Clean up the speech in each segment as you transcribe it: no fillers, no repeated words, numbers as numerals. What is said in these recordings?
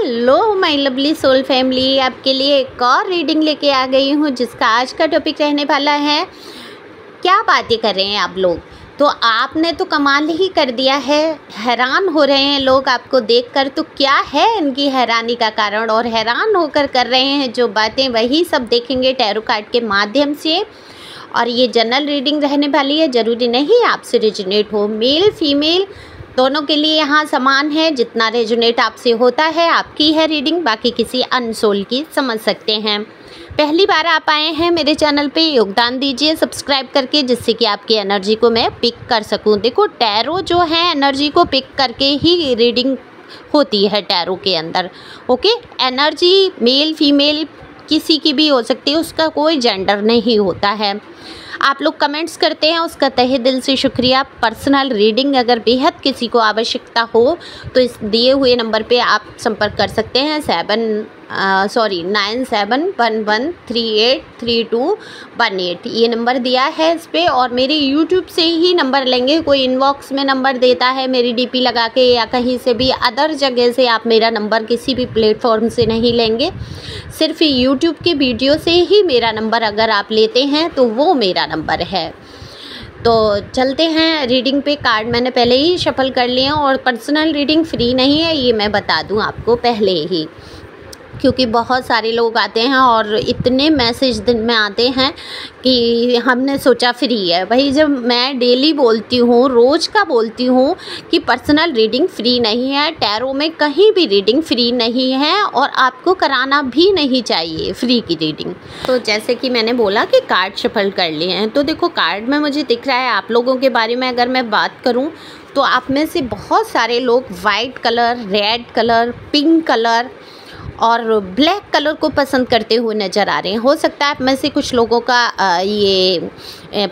Hello my lovely soul family, आपके लिए एक और रीडिंग लेके आ गई हूँ जिसका आज का टॉपिक रहने वाला है क्या बातें कर रहे हैं आप लोग। तो आपने तो कमाल ही कर दिया है, हैरान हो रहे हैं लोग आपको देखकर। तो क्या है इनकी हैरानी का कारण और हैरान होकर कर रहे हैं जो बातें, वही सब देखेंगे टैरो कार्ड के माध्यम से। और ये जनरल रीडिंग रहने वाली है, ज़रूरी नहीं आपसे रेजोनेट हो, मेल फीमेल दोनों के लिए यहाँ समान है। जितना रेजोनेट आपसे होता है आपकी है रीडिंग, बाकी किसी अनसोल की समझ सकते हैं। पहली बार आप आए हैं मेरे चैनल पे, योगदान दीजिए सब्सक्राइब करके, जिससे कि आपकी एनर्जी को मैं पिक कर सकूं। देखो टैरो जो है एनर्जी को पिक करके ही रीडिंग होती है टैरो के अंदर। ओके, एनर्जी मेल फीमेल किसी की भी हो सकती है, उसका कोई जेंडर नहीं होता है। आप लोग कमेंट्स करते हैं, उसका तहे दिल से शुक्रिया। पर्सनल रीडिंग अगर बेहद किसी को आवश्यकता हो तो इस दिए हुए नंबर पे आप संपर्क कर सकते हैं। 9711383218 ये नंबर दिया है इस पर। और मेरे यूट्यूब से ही नंबर लेंगे, कोई इनबॉक्स में नंबर देता है मेरी डीपी लगा के या कहीं से भी अदर जगह से आप मेरा नंबर किसी भी प्लेटफॉर्म से नहीं लेंगे। सिर्फ यूट्यूब के वीडियो से ही मेरा नंबर अगर आप लेते हैं तो वो मेरा नंबर है। तो चलते हैं रीडिंग पे। कार्ड मैंने पहले ही शफल कर लिए और पर्सनल रीडिंग फ्री नहीं है, ये मैं बता दूं आपको पहले ही, क्योंकि बहुत सारे लोग आते हैं और इतने मैसेज दिन में आते हैं कि हमने सोचा फ्री है। भाई जब मैं डेली बोलती हूँ, रोज़ का बोलती हूँ कि पर्सनल रीडिंग फ्री नहीं है, टैरो में कहीं भी रीडिंग फ्री नहीं है और आपको कराना भी नहीं चाहिए फ्री की रीडिंग। तो जैसे कि मैंने बोला कि कार्ड शफल कर लिए हैं, तो देखो कार्ड में मुझे दिख रहा है आप लोगों के बारे में अगर मैं बात करूँ तो आप में से बहुत सारे लोग white colour, red colour, pink colour और ब्लैक कलर को पसंद करते हुए नज़र आ रहे हैं। हो सकता है आप में से कुछ लोगों का ये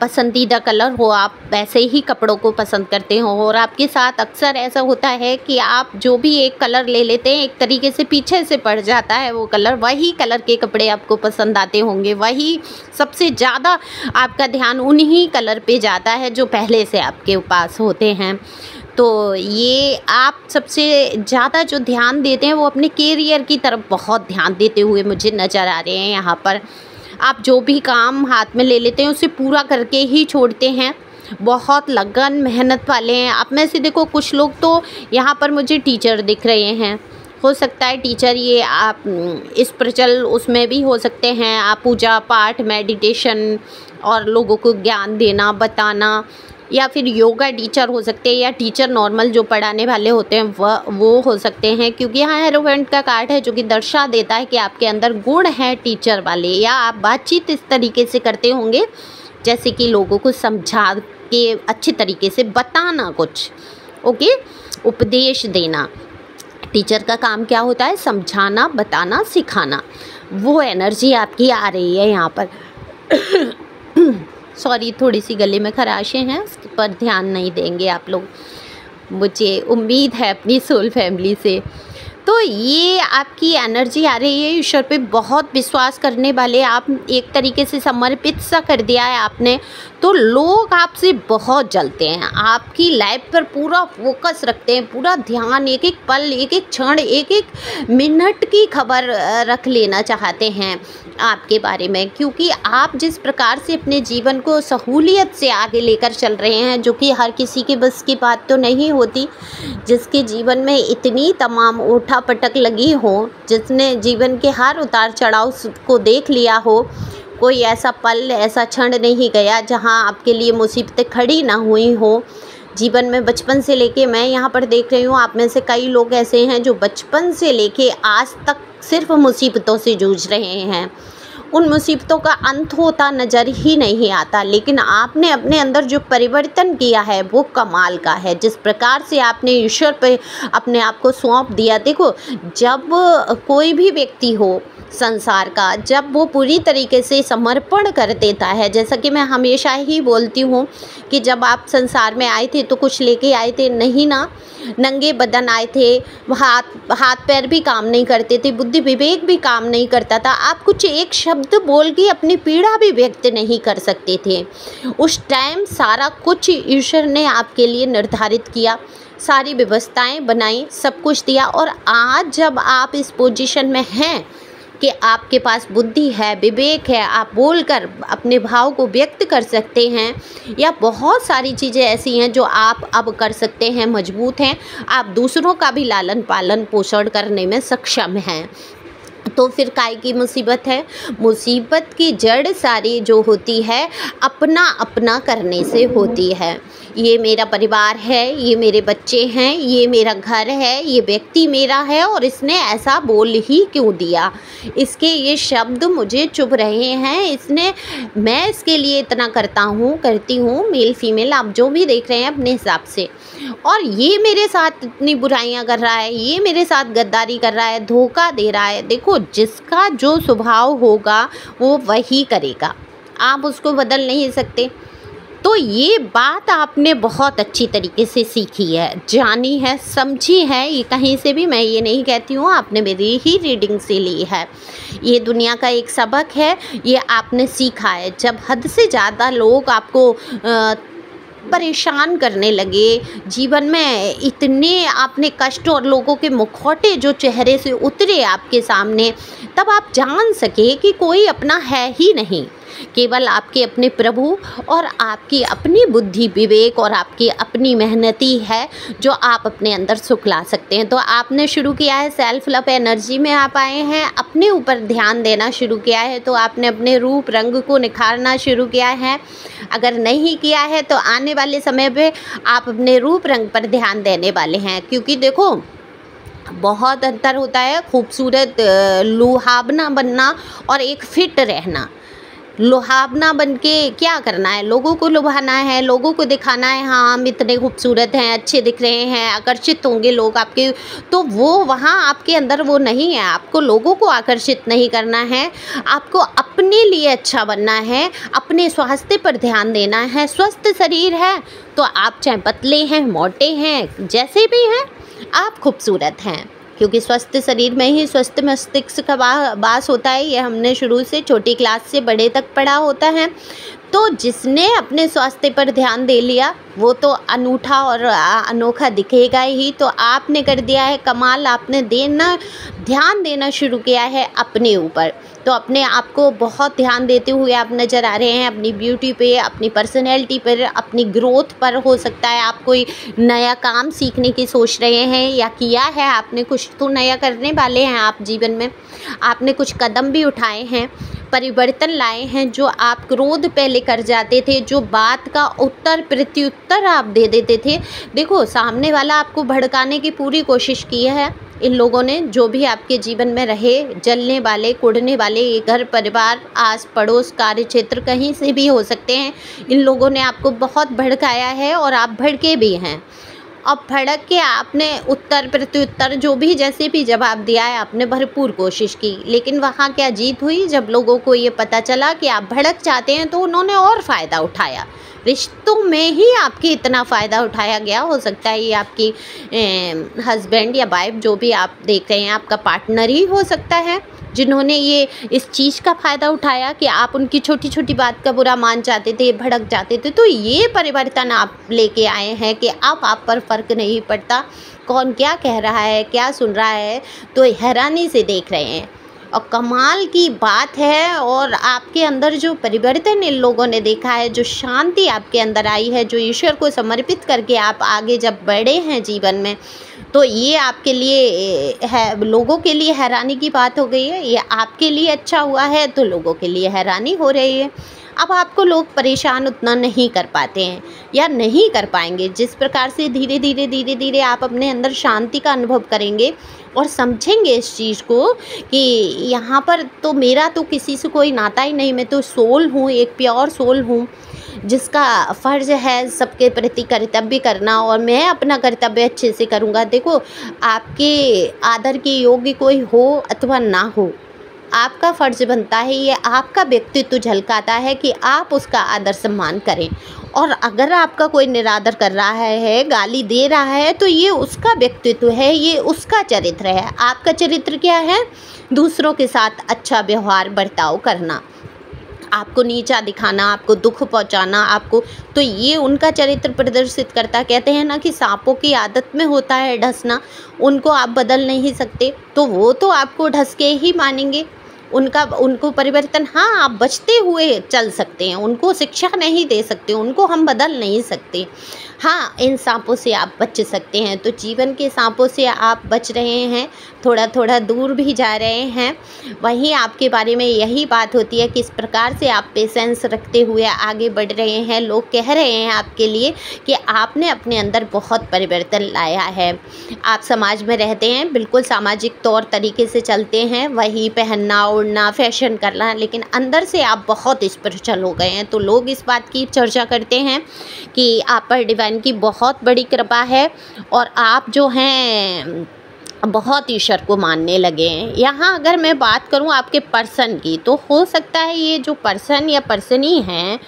पसंदीदा कलर हो, आप वैसे ही कपड़ों को पसंद करते हो। और आपके साथ अक्सर ऐसा होता है कि आप जो भी एक कलर ले लेते हैं एक तरीके से पीछे से पड़ जाता है वो कलर, वही कलर के कपड़े आपको पसंद आते होंगे, वही सबसे ज़्यादा आपका ध्यान उन्हीं कलर पे जाता है जो पहले से आपके पास होते हैं। तो ये आप सबसे ज़्यादा जो ध्यान देते हैं वो अपने कैरियर की तरफ बहुत ध्यान देते हुए मुझे नज़र आ रहे हैं। यहाँ पर आप जो भी काम हाथ में ले लेते हैं उसे पूरा करके ही छोड़ते हैं, बहुत लगन मेहनत वाले हैं। आप में से देखो कुछ लोग तो यहाँ पर मुझे टीचर दिख रहे हैं, हो सकता है टीचर ये आप स्पिरिचुअल उसमें भी हो सकते हैं। आप पूजा पाठ, मेडिटेशन और लोगों को ज्ञान देना, बताना, या फिर योगा टीचर हो सकते हैं, या टीचर नॉर्मल जो पढ़ाने वाले होते हैं वो हो सकते हैं। क्योंकि यहाँ हेरोफेंट का कार्ड है जो कि दर्शा देता है कि आपके अंदर गुण है टीचर वाले, या आप बातचीत इस तरीके से करते होंगे जैसे कि लोगों को समझा के अच्छे तरीके से बताना कुछ। ओके, उपदेश देना। टीचर का काम क्या होता है? समझाना, बताना, सिखाना। वो एनर्जी आपकी आ रही है यहाँ पर। सॉरी, थोड़ी सी गले में खराशें हैं, उस पर ध्यान नहीं देंगे आप लोग, मुझे उम्मीद है अपनी सोल फैमिली से। तो ये आपकी एनर्जी आ रही है, ईश्वर पे बहुत विश्वास करने वाले आप, एक तरीके से समर्पित सा कर दिया है आपने, तो लोग आपसे बहुत जलते हैं, आपकी लाइफ पर पूरा फोकस रखते हैं, पूरा ध्यान, एक एक पल, एक एक क्षण, एक एक मिनट की खबर रख लेना चाहते हैं आपके बारे में। क्योंकि आप जिस प्रकार से अपने जीवन को सहूलियत से आगे लेकर चल रहे हैं, जो कि हर किसी के बस की बात तो नहीं होती, जिसके जीवन में इतनी तमाम उठा पटक लगी हो, जिसने जीवन के हर उतार चढ़ाव को देख लिया हो, कोई ऐसा पल, ऐसा क्षण नहीं गया जहां आपके लिए मुसीबतें खड़ी ना हुई हो जीवन में। बचपन से लेके मैं यहाँ पर देख रही हूँ आप में से कई लोग ऐसे हैं जो बचपन से लेके आज तक सिर्फ मुसीबतों से जूझ रहे हैं, उन मुसीबतों का अंत होता नज़र ही नहीं आता। लेकिन आपने अपने अंदर जो परिवर्तन किया है वो कमाल का है, जिस प्रकार से आपने ईश्वर पे अपने आप को सौंप दिया। देखो जब कोई भी व्यक्ति हो संसार का, जब वो पूरी तरीके से समर्पण कर देता है, जैसा कि मैं हमेशा ही बोलती हूँ कि जब आप संसार में आए थे तो कुछ लेके आए थे नहीं ना, नंगे बदन आए थे, हाथ पैर भी काम नहीं करते थे, बुद्धि विवेक भी काम नहीं करता था, आप कुछ एक शब्द बोल के अपनी पीड़ा भी व्यक्त नहीं कर सकते थे। उस टाइम सारा कुछ ईश्वर ने आपके लिए निर्धारित किया। सारी व्यवस्थाएं बनाई, सब कुछ दिया, और आज जब आप इस पोजीशन में हैं कि आपके पास बुद्धि है, विवेक है, आप बोलकर अपने भाव को व्यक्त कर सकते हैं, या बहुत सारी चीज़ें ऐसी हैं जो आप अब कर सकते हैं, मजबूत हैं, आप दूसरों का भी लालन पालन पोषण करने में सक्षम हैं, तो फिर काहे की मुसीबत है। मुसीबत की जड़ सारी जो होती है अपना अपना करने से होती है। ये मेरा परिवार है, ये मेरे बच्चे हैं, ये मेरा घर है, ये व्यक्ति मेरा है, और इसने ऐसा बोल ही क्यों दिया, इसके ये शब्द मुझे चुभ रहे हैं, इसने, मैं इसके लिए इतना करता हूँ, करती हूँ, मेल फीमेल आप जो भी देख रहे हैं अपने हिसाब से, और ये मेरे साथ इतनी बुराइयां कर रहा है, ये मेरे साथ गद्दारी कर रहा है, धोखा दे रहा है। देखो, जिसका जो स्वभाव होगा वो वही करेगा, आप उसको बदल नहीं सकते। तो ये बात आपने बहुत अच्छी तरीके से सीखी है, जानी है, समझी है, ये कहीं से भी मैं ये नहीं कहती हूँ, आपने मेरी ही रीडिंग से ली है। ये दुनिया का एक सबक है, ये आपने सीखा है। जब हद से ज़्यादा लोग आपको परेशान करने लगे, जीवन में इतने आपने कष्ट और लोगों के मुखौटे जो चेहरे से उतरे आपके सामने, तब आप जान सके कि कोई अपना है ही नहीं, केवल आपके अपने प्रभु और आपकी अपनी बुद्धि विवेक और आपकी अपनी मेहनती है जो आप अपने अंदर सुख ला सकते हैं। तो आपने शुरू किया है सेल्फ लव एनर्जी में, आप आए हैं, अपने ऊपर ध्यान देना शुरू किया है, तो आपने अपने रूप रंग को निखारना शुरू किया है। अगर नहीं किया है तो आने वाले समय पे आप अपने रूप रंग पर ध्यान देने वाले हैं, क्योंकि देखो बहुत अंतर होता है खूबसूरत लुभावना बनना और एक फिट रहना। लुभावना बन के क्या करना है, लोगों को लुभाना है, लोगों को दिखाना है, हाँ हम इतने खूबसूरत हैं, अच्छे दिख रहे हैं, आकर्षित होंगे लोग आपके, तो वो वहाँ आपके अंदर वो नहीं है। आपको लोगों को आकर्षित नहीं करना है, आपको अपने लिए अच्छा बनना है, अपने स्वास्थ्य पर ध्यान देना है। स्वस्थ शरीर है तो आप चाहे पतले हैं, मोटे हैं, जैसे भी हैं, आप खूबसूरत हैं, क्योंकि स्वस्थ शरीर में ही स्वस्थ मस्तिष्क का वास होता है। ये हमने शुरू से छोटी क्लास से बड़े तक पढ़ा होता है। तो जिसने अपने स्वास्थ्य पर ध्यान दे लिया वो तो अनूठा और अनोखा दिखेगा ही। तो आपने कर दिया है कमाल, आपने ध्यान देना शुरू किया है अपने ऊपर। तो अपने आप को बहुत ध्यान देते हुए आप नज़र आ रहे हैं, अपनी ब्यूटी पे, अपनी पर्सनैलिटी पर, अपनी ग्रोथ पर। हो सकता है आप कोई नया काम सीखने की सोच रहे हैं या किया है आपने, कुछ तो नया करने वाले हैं आप जीवन में, आपने कुछ कदम भी उठाए हैं, परिवर्तन लाए हैं। जो आप क्रोध पहले कर जाते थे, जो बात का उत्तर प्रत्युत्तर आप दे देते थे, देखो सामने वाला आपको भड़काने की पूरी कोशिश की है इन लोगों ने, जो भी आपके जीवन में रहे, जलने वाले, कुढ़ने वाले, ये घर परिवार, आस पड़ोस, कार्य क्षेत्र, कहीं से भी हो सकते हैं। इन लोगों ने आपको बहुत भड़काया है और आप भड़के भी हैं। अब भड़क के आपने उत्तर प्रत्युत्तर जो भी जैसे भी जवाब दिया है, आपने भरपूर कोशिश की, लेकिन वहाँ क्या जीत हुई? जब लोगों को ये पता चला कि आप भड़क चाहते हैं तो उन्होंने और फ़ायदा उठाया। रिश्तों में ही आपकी इतना फ़ायदा उठाया गया। हो सकता है ये आपकी हस्बैंड या वाइफ जो भी आप देख रहे हैं, आपका पार्टनर ही हो सकता है, जिन्होंने ये इस चीज़ का फ़ायदा उठाया कि आप उनकी छोटी छोटी बात का बुरा मान जाते थे, भड़क जाते थे। तो ये परिवर्तन आप लेके आए हैं कि अब आप पर फ़र्क नहीं पड़ता कौन क्या कह रहा है, क्या सुन रहा है, तो हैरानी से देख रहे हैं। और कमाल की बात है, और आपके अंदर जो परिवर्तन इन लोगों ने देखा है, जो शांति आपके अंदर आई है, जो ईश्वर को समर्पित करके आप आगे जब बढ़े हैं जीवन में, तो ये आपके लिए है, लोगों के लिए हैरानी की बात हो गई है। ये आपके लिए अच्छा हुआ है तो लोगों के लिए हैरानी हो रही है। अब आपको लोग परेशान उतना नहीं कर पाते हैं या नहीं कर पाएंगे। जिस प्रकार से धीरे धीरे आप अपने अंदर शांति का अनुभव करेंगे और समझेंगे इस चीज़ को कि यहाँ पर तो मेरा तो किसी से कोई नाता ही नहीं, मैं तो सोल हूँ, एक प्योर सोल हूँ जिसका फ़र्ज़ है सबके प्रति कर्तव्य करना, और मैं अपना कर्तव्य अच्छे से करूँगा। देखो, आपके आदर के योग्य कोई हो अथवा ना हो, आपका फ़र्ज़ बनता है, ये आपका व्यक्तित्व झलकाता है कि आप उसका आदर सम्मान करें। और अगर आपका कोई निरादर कर रहा है, गाली दे रहा है, तो ये उसका व्यक्तित्व है, ये उसका चरित्र है। आपका चरित्र क्या है? दूसरों के साथ अच्छा व्यवहार बर्ताव करना। आपको नीचा दिखाना, आपको दुख पहुंचाना, आपको, तो ये उनका चरित्र प्रदर्शित करता। कहते हैं ना कि सांपों की आदत में होता है डसना, उनको आप बदल नहीं सकते, तो वो तो आपको ढस के ही मानेंगे। उनको परिवर्तन, हाँ, आप बचते हुए चल सकते हैं, उनको शिक्षा नहीं दे सकते, उनको हम बदल नहीं सकते। हाँ, इन सांपों से आप बच सकते हैं। तो जीवन के सांपों से आप बच रहे हैं, थोड़ा थोड़ा दूर भी जा रहे हैं। वहीं आपके बारे में यही बात होती है, किस प्रकार से आप पेशेंस रखते हुए आगे बढ़ रहे हैं। लोग कह रहे हैं आपके लिए कि आपने अपने अंदर बहुत परिवर्तन लाया है। आप समाज में रहते हैं, बिल्कुल सामाजिक तौर तरीके से चलते हैं, वही पहनना ओढ़ना फैशन करना, लेकिन अंदर से आप बहुत स्पिरिचुअल हो गए हैं। तो लोग इस बात की चर्चा करते हैं कि आप पर डिवाइन की बहुत बड़ी कृपा है और आप जो हैं बहुत ईश्वर को मानने लगे हैं। यहाँ अगर मैं बात करूँ आपके पर्सन की, तो हो सकता है ये जो पर्सन या पर्सनी हैं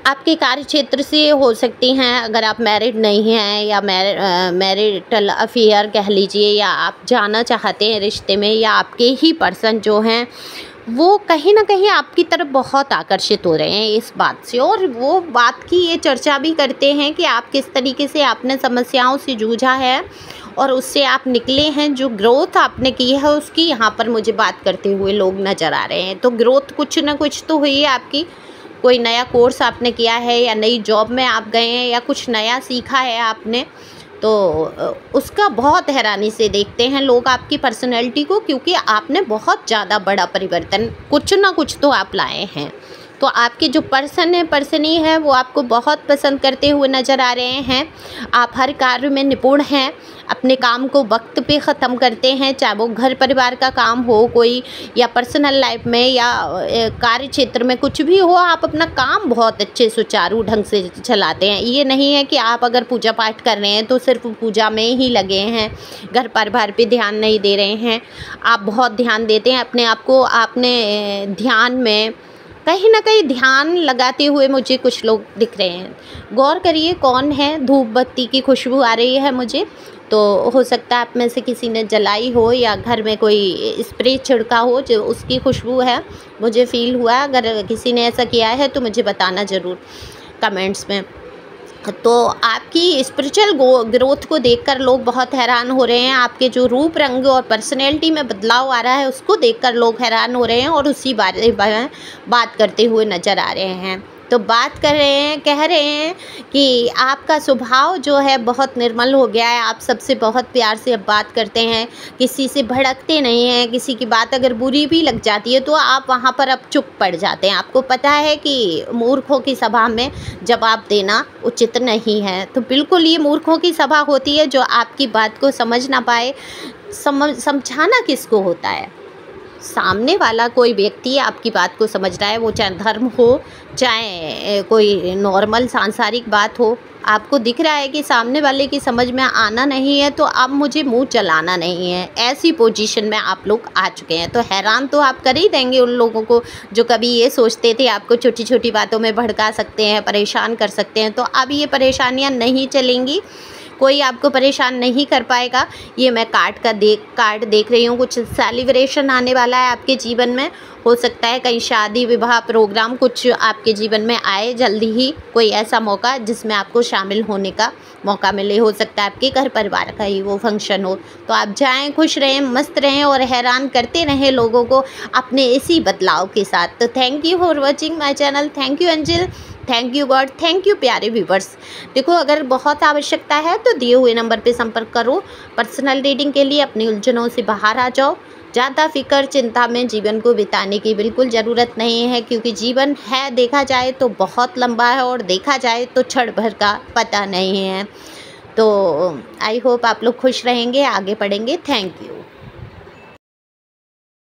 आपके कार्य क्षेत्र से हो सकती हैं। अगर आप मैरिड नहीं हैं या मैरिटल अफेयर कह लीजिए, या आप जाना चाहते हैं रिश्ते में, या आपके ही पर्सन जो हैं वो कहीं ना कहीं आपकी तरफ बहुत आकर्षित हो रहे हैं इस बात से, और वो बात की ये चर्चा भी करते हैं कि आप किस तरीके से आपने समस्याओं से जूझा है और उससे आप निकले हैं। जो ग्रोथ आपने की है उसकी यहाँ पर मुझे बात करते हुए लोग नज़र आ रहे हैं। तो ग्रोथ कुछ ना कुछ तो हुई है आपकी, कोई नया कोर्स आपने किया है, या नई जॉब में आप गए हैं, या कुछ नया सीखा है आपने, तो उसका बहुत हैरानी से देखते हैं लोग आपकी पर्सनैलिटी को, क्योंकि आपने बहुत ज़्यादा बड़ा परिवर्तन कुछ ना कुछ तो आप लाए हैं। तो आपके जो पर्सनी है वो आपको बहुत पसंद करते हुए नज़र आ रहे हैं। आप हर कार्य में निपुण हैं, अपने काम को वक्त पे ख़त्म करते हैं, चाहे वो घर परिवार का काम हो कोई, या पर्सनल लाइफ में, या कार्य क्षेत्र में कुछ भी हो, आप अपना काम बहुत अच्छे सुचारू ढंग से चलाते हैं। ये नहीं है कि आप अगर पूजा पाठ कर रहे हैं तो सिर्फ पूजा में ही लगे हैं, घर परिवार पे ध्यान नहीं दे रहे हैं। आप बहुत ध्यान देते हैं अपने आप को, आपने ध्यान में कहीं ना कहीं ध्यान लगाते हुए मुझे कुछ लोग दिख रहे हैं। गौर करिए कौन है। धूप बत्ती की खुशबू आ रही है मुझे, तो हो सकता है आप में से किसी ने जलाई हो, या घर में कोई स्प्रे छिड़का हो जो उसकी खुशबू है, मुझे फ़ील हुआ। अगर किसी ने ऐसा किया है तो मुझे बताना ज़रूर कमेंट्स में। तो आपकी स्पिरिचुअल ग्रोथ को देखकर लोग बहुत हैरान हो रहे हैं। आपके जो रूप रंग और पर्सनैलिटी में बदलाव आ रहा है उसको देखकर लोग हैरान हो रहे हैं और उसी बारे में बात करते हुए नज़र आ रहे हैं। तो बात कर रहे हैं, कह रहे हैं कि आपका स्वभाव जो है बहुत निर्मल हो गया है। आप सबसे बहुत प्यार से अब बात करते हैं, किसी से भड़कते नहीं हैं। किसी की बात अगर बुरी भी लग जाती है तो आप वहाँ पर अब चुप पड़ जाते हैं। आपको पता है कि मूर्खों की सभा में जवाब देना उचित नहीं है। तो बिल्कुल ये मूर्खों की सभा होती है जो आपकी बात को समझ ना पाए। समझाना किसको होता है? सामने वाला कोई व्यक्ति आपकी बात को समझ रहा है, वो चाहे धर्म हो चाहे कोई नॉर्मल सांसारिक बात हो। आपको दिख रहा है कि सामने वाले की समझ में आना नहीं है, तो अब मुझे मुंह चलाना नहीं है। ऐसी पोजीशन में आप लोग आ चुके हैं। तो हैरान तो आप कर ही देंगे उन लोगों को जो कभी ये सोचते थे आपको छोटी छोटी बातों में भड़का सकते हैं, परेशान कर सकते हैं। तो अब ये परेशानियां नहीं चलेंगी, कोई आपको परेशान नहीं कर पाएगा। ये मैं कार्ड देख रही हूँ। कुछ सेलिब्रेशन आने वाला है आपके जीवन में। हो सकता है कहीं शादी विवाह प्रोग्राम कुछ आपके जीवन में आए जल्दी ही, कोई ऐसा मौका जिसमें आपको शामिल होने का मौका मिले। हो सकता है आपके घर परिवार का ही वो फंक्शन हो। तो आप जाएं, खुश रहें, मस्त रहें और हैरान करते रहें लोगों को अपने इसी बदलाव के साथ। तो thank you for watching my channel. Thank you angel, thank you God, thank you प्यारे व्यूवर्स। देखो, अगर बहुत आवश्यकता है तो दिए हुए नंबर पे संपर्क करो पर्सनल रीडिंग के लिए। अपनी उलझनों से बाहर आ जाओ। ज़्यादा फिक्र चिंता में जीवन को बिताने की बिल्कुल ज़रूरत नहीं है, क्योंकि जीवन है देखा जाए तो बहुत लंबा है और देखा जाए तो क्षण भर का पता नहीं है। तो आई होप आप लोग खुश रहेंगे, आगे बढ़ेंगे। Thank you.